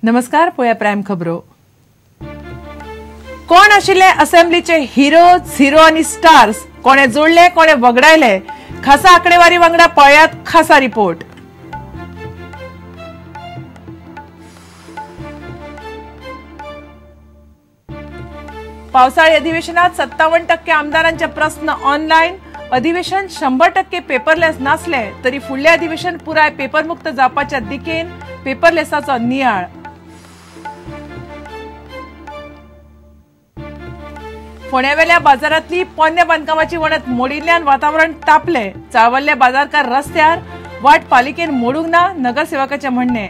नमस्कार, पळया प्रायम खबरो। कोण आशिल्ले असेंब्लीचे हिरो, झिरो आणि स्टार्स, कोणे जोडले कोणे वगडायले, खासा आकडेवारी वांगडा पळयात खासा रिपोर्ट। पावसाळी अधिवेशनात 57% आमदारांचे प्रश्न ऑनलाइन। अधिवेशन 100% पेपरलेस नसले तरी फुडले अधिवेशन पुराय पेपरमुक्त जावपाच्या दिकेन पेपरलेसाचो नियाळ। फोंड्यावेल्या बाजारातली पोन्ने बांदकामाची वणत मोडिल्ल्यान वातावरण तापले। चाळवल्ले बाजारकार रस्त्यार, वाट पालिकेन मोडूंक ना, नगरसेवकाचे म्हणणे।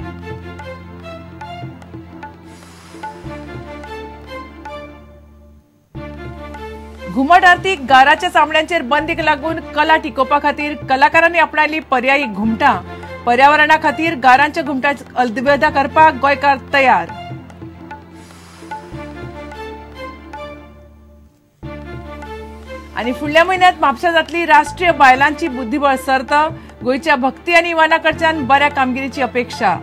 घुमट आरतीक गाराच्या चामड्यांचेर बंदीक लागून कला टिकोवपा खातीर कलाकारांनी आपणायली पर्यायी घुमटां। पर्यावरणा खातीर गारांच्या घुमटांची अदवेदा करपाक गोंयकार तयार। आणि फुडल्या म्हयन्यांत म्हापशा जातली राष्ट्रीय बायलांची बुद्धीबळ सर्त। गोंयच्या भक्ती आनी इवाना कडच्यान बऱ्या कामगिरीची अपेक्षा।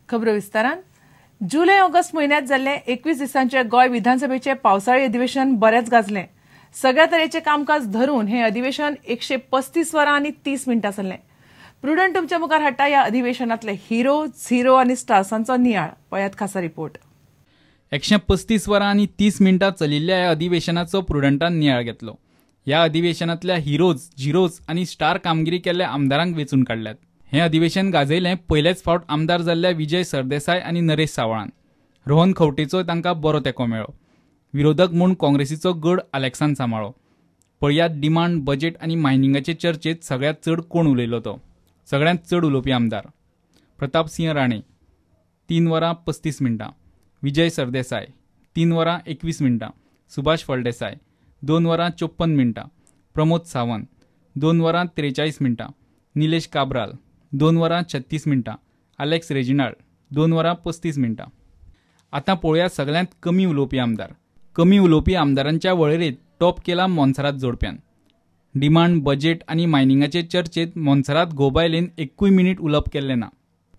खबरो विस्तारान। जुलै ऑगस्ट म्हयन्यांत जाल्ले 21 दिसांचे गोंय विधानसभेचे पावसाळी अधिवेशन बरेच गाजले। सगळ्या तरेचे कामकाज धरून हे अधिवेशन 135 वरां आनी 30 मिनटां चल्ले। प्रुडंट तुमच्या मुखार हाडटा ह्या अधिवेशनातले हिरो, झिरो आनी स्टार्सांचो नियाळ। पळयात खासा रिपोर्ट। 135 वरां आनी 30 मिनटां चलिल्ल्या ह्या अधिवेशनाचो प्रुडंटान नियाळ घेतलो। ह्या अधिवेशनातल्या हिरोज, झिरोज आनी स्टार कामगिरी केल्ल्या आमदारांक वेचून काडल्यात। हे अधिवेशन गाजयलें पयलेच फावट आमदार जाल्ल्या विजय सरदेसाय आनी नरेश सावळान। रोहन खंवटेचो तांकां बरो तेंको मेळ्ळो। विरोधक म्हूण काँग्रेसीचो गड अलेक्सान सांबाळ्ळो। पळयात डिमांड, बजेट आनी मायनिंगाचे चर्चेत सगळ्यांत चड कोण उलयलो तो। सगळ्यांत चड उलोवपी आमदार प्रताप सिंह राणे 3 वरां 35 मिनटां, विजय सरदेसाय 3 वरां 21 मिनटां, सुभाष फळदेसाय 2 वरां 54 मिनटां, प्रमोद सावंत 2 वरां 43 मिनटां, निलेश काब्राल 2 वरां 36 मिनटां, अलेक्स रेजिनाल्ड 2 वरां 35 मिनटां। आतां पळोवया सगळ्यांत कमी उलोवपी आमदार। कमी उलोवपी आमदारांच्या वळेरेंत टॉप केला मोन्सरात जोडप्यान। डिमांड, बजेट आनी मायनिंगाचे चर्चेत मोन्सरात घोबायलेन 1 मिनीट उलोवप केल्लें ना।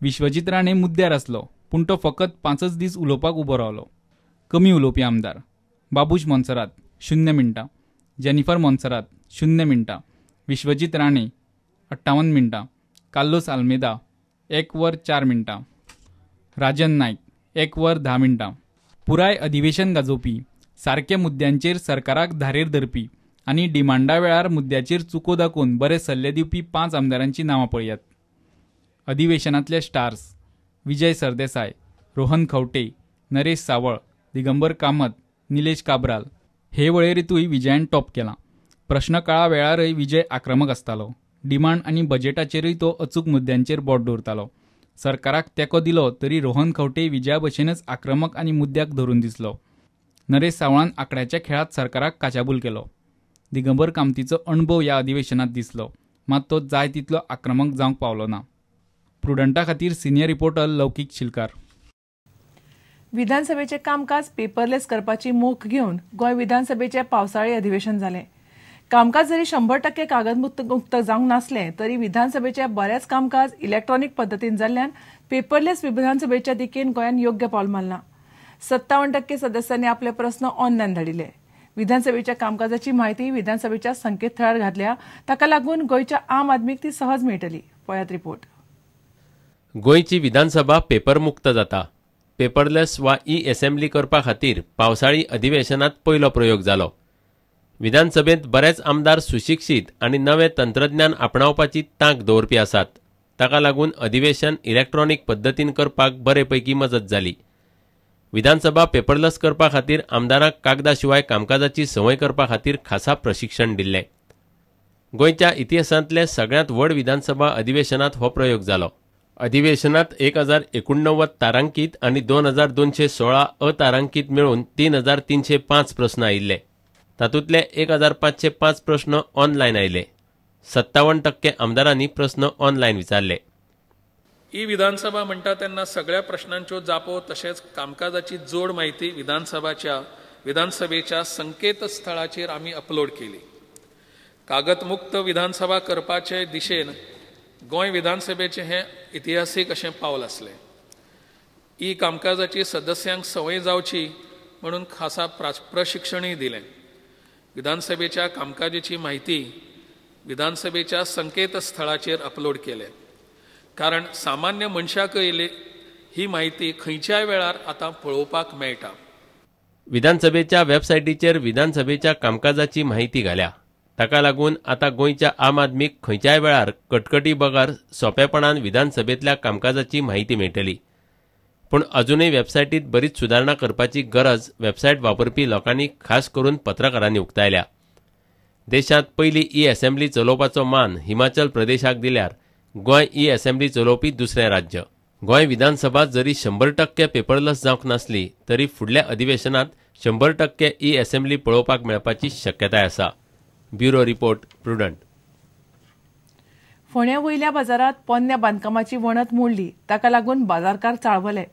विश्वजीत राणे मुद्द्यार आसलो, पूण तो फकत 5 दीस उलोवपाक उबो रावलो। कमी उलोवपी आमदार बाबूश मोन्सरात 0 मिनटां, जेनिफर मोन्सरात 0 मिनटां, विश्वजीत राणे 58 मिनटां, कार्लोस आल्मेदा 1 वर 4 मिनटां, राजन नायक 1 वर 10 मिनटां। पुराय अधिवेशन गाजोवपी, सारक्या मुद्द्यांचेर सरकाराक धारेर धरपी आनी डिमांडा वेळार मुद्द्याचेर चुको दाखोवन बरे सल्ले दिवपी 5 आमदारांची नांवां पळयात। अधिवेशनांतले स्टार्स विजय सरदेसाय, रोहन खंवटे, नरेश सावळ, दिगंबर कामत, निलेश काब्राल। हे वळेरेंतूय विजयान टॉप केलां। प्रश्नकाळा वेळारय विजय आक्रमक आसतालो। डिमांड आनी बजेटाचेरूय तो अचूक मुद्द्यांचेर बोट दवरतालो। सरकाराक तेंको दिलो तरी रोहन खंवटे विजया भशेनच आक्रमक आनी मुद्द्याक धरून दिसलो। नरेश सावळान आंकड्याच्या खेळात सरकाराक काचाबूल केलो। दिगंबर कामतीचो अणभव ह्या अधिवेशनात दिसलो, मात तो जाय तितलो आक्रमक जावंक पावलो ना। प्रुडंटा खातीर सिनियर रिपोर्टर लौकीक शिलकार। विधानसभेचे कामकाज पेपरलेस करपाची मोख घेवन गोंय विधानसभेचे पावसाळी अधिवेशन जालें। कामकाज जरी 100% कागदमुक्त जावंक नासले तरी विधानसभेचे बरेच कामकाज इलेक्ट्रॉनिक पद्दतीन जाल्ल्यान पेपरलेस विधानसभेच्या दिकेन गोंयान योग्य पावल मारलां। 57% सदस्यांनी आपले प्रस्न ऑनलायन धाडिल्ले। विधानसभेच्या कामकाजाची माहिती विधानसभेच्या संकेतथळार घातल्या, ताका लागून गोंयच्या आम आदमीक ती सहज मेळटली। पळयात रिपोर्ट। गोंयची विधानसभा पेपरमुक्त जाता। पेपरलेस वा ई असेंब्ली करपा खातीर पावसाळी अधिवेशनात पयलो प्रयोग जालो। विधानसभेत बरेच आमदार सुशिक्षीत आनी नवे तंत्रज्ञान आपणावपाची तांक दवरपी आसात। ताका लागून अधिवेशन इलेक्ट्रॉनिक पद्दतीन करपाक बरेपैकी मजत जाली। विधानसभा पेपरलेस करपा खातीर आमदारांक कागदा शिवाय कामकाजाची संवय करपा खातीर खासा प्रशिक्षण दिल्लें। गोंयच्या इतिहासांतले सगळ्यांत व्हड विधानसभा अधिवेशनात हो प्रयोग जालो। अधिवेशनात 1089 तारांकीत आनी 2216 अतारांकीत मेळून 3305 प्रस्न आयिल्ले। तातूंतले 1505 प्रस्न ऑनलायन आयले। 57% आमदारांनी प्रस्न ऑनलायन विचारले। ही विधानसभा म्हणटा तेन्ना सगळ्या प्रश्नांच्यो जापो तशेंच कामकाजाची जोड माहिती विधानसभाच्या विधानसभेच्या संकेतस्थळाचेर आमी अपलोड केली. कागदमुक्त विधानसभा करपाचे दिशेन गोंय विधानसभेचे हे इतिहासीक अशें पावल आसलें. ई कामकाजाची सदस्यांक संवय जावची म्हणून खासा प्रशिक्षणय दिलें. विधानसभेच्या कामकाजाची म्हायती विधानसभेच्या संकेतस्थळाचेर अपलोड केले, कारण सामान्य मनशाकय ही म्हायती खंयच्याय वेळार आतां पळोवपाक मेळटा. विधानसभेच्या वेबसायटीचेर विधानसभेच्या कामकाजाची माहिती घाल्या. ताका लागून आतां गोंयच्या आम आदमीक खंयच्याय वेळार कटकटी बगार सोंपेपणान विधानसभेतल्या कामकाजाची माहिती मेळटली. पूण अजूनय वेबसायटीत बरीच सुदारणा करपाची गरज वेबसायट वापरपी लोकांनी खास करून पत्रकारांनी उक्तायल्या. देशांत पयली ई असेंब्ली चलोवपाचो मान हिमाचल प्रदेशाक दिल्यार गोंय ई असेंब्ली चलोवपी दुसरें राज्य. गोंय विधानसभा जरी 100% पेपरलेस जावंक नासली तरी फुडल्या अधिवेशनात 100% ई असेंब्ली पळोवपाक मेळपाची शक्यताय आसा. Bureau report, prudent. फोंड्या वयल्या बाजारात पोन्न्या बांदकामाची वणत मोडली, ताका लागून बाजारकार चाळवले.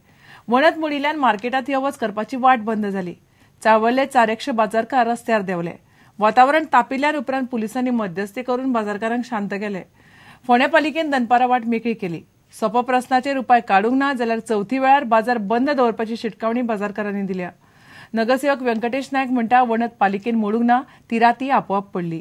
वणत मोडिल्ल्यान मार्केटात येवच करपाची वाट बंद जाली. चाळवल्ले 400 बाजारकार रस्त्यार देवले. वातावरण तापिल्ल्यान उपरांत पुलिसांनी मध्यस्थी करून बाजारकारांक शांत केले. फोंड्या पालिकेन दनपारा वाट मेकळी केली. सोपो प्रस्नाचेर उपाय काडूंक ना जाल्यार चवथी वेळार बाजार बंद दवरपाची शिटकावणी बाजारकारांनी दिल्या. नगरसेवक व्यंकटेश नायक म्हणटा वणत पालिकेन मोडूंक ना, ती राती आपोआप पडली.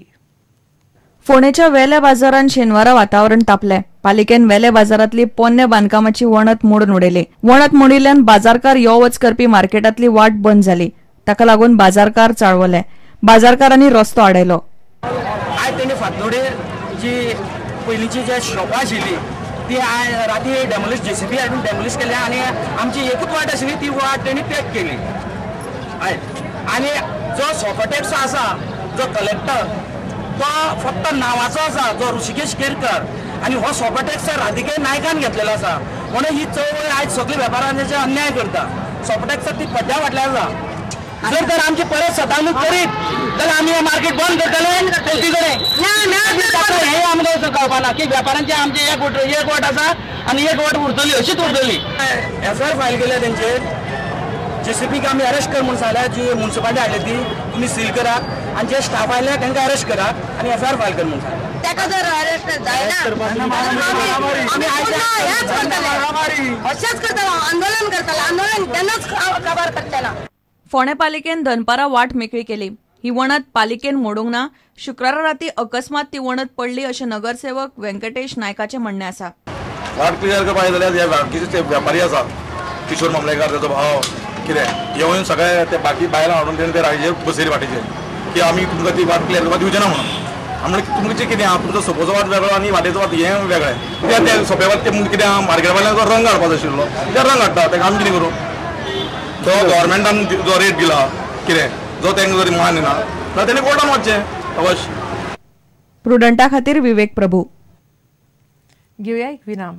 फोंडेच्या वेल्या बाजारात शेनवारा वातावरण तापले. पालिकेन वेले बाजारातली पोन्न्या बांदकामाची वणत मोडून उडयली. वणत मोडिल्ल्यान बाजारकार यो वच करपी मार्केटातली वाट बंद जाली. ताका लागून बाजारकार चाळवले. बाजारकारांनी रस्तो आडयलो. आयज तेणी फातोडे जी पयलींची जी शॉपां आशिल्ली ती राती डेमोलिश JCB हाडून डेमोलिश केल्या आनी आमची एकूच वाट आशिल्ली ती वाट तेणी पॅक केली. आनी जो सोफो टॅक्स आसा, जो कलेक्टर तो फक्त नांवाचो आसा, जो ऋषिकेश केरकर, आनी हो सोफो टॅक्स राधिके नायकान घेतलेलो आसा. म्हणून ही चळवळ आयज सगळी वेपाऱ्यांचेर अन्याय करता. सोफो टॅक्स ती पड्ड्या फाटल्यान आसा. जर तर आमची परत सतावणूक करीत जाल्यार आमी हे मार्केट बंद करतले. चवथीकडे हे आमकां कळपाना की वेपाऱ्यांचे आमचे एक वट आसा आनी एक वट उरतली, अशीच उरतली. FIR फायल केल्या तेंचेर. JCBक आमी अरेस्ट कर म्हणून सांगल्या. जी म्युनिसिपालिटी हाडली ती तुमी सील करात आनी जे स्टाफ आयले तांकां अरेस्ट करात आनी FIR फायल कर म्हणून सांगल्या. ताका जर अरेस्ट जायना अशेंच करतलो, आंदोलन करतलो. आंदोलन तेन्नाच काबार करतलो. फोंडे पालिकेन दनपारा वाट मेकळी केली. ही वणत पालिकेन मोडूंक ना. शुक्रारा राती अकस्मात ती वणत पडली अशें नगरसेवक व्यंकटेश नायकाचें म्हणणें आसा. वाट क्लियर करपाक जाल्यार हे बाकीचे वेपारी आसा, किशोर मामलेकार, ताचो भाव, कितें येवन सगळे ते बाकी बायलां हाडून तेणें ते रायजे बसयले वाटेचेर की आमी तुमकां ती वाट क्लियर करपाक दिवचे ना म्हणून. आमी तुमचें कितें आहा, तुमचो सोपोचो वाट वेगळो आनी वाटेचो वाट हें वेगळें. कित्याक ते सोपे वाट ते कितें आहा, मार्केटवाल्यांक रंग हाडपाचो आशिल्लो, ते रंग हाडटा. ताका आमी कितें करूं? जो गव्हर्मेंटान जो रेट दिला कितें, जो तांकां जरी मान दिना जाल्यार तेणी कोर्टान वचचें अवश्य. प्रुडंटा खातीर विवेक प्रभू. घेवया एक विराम.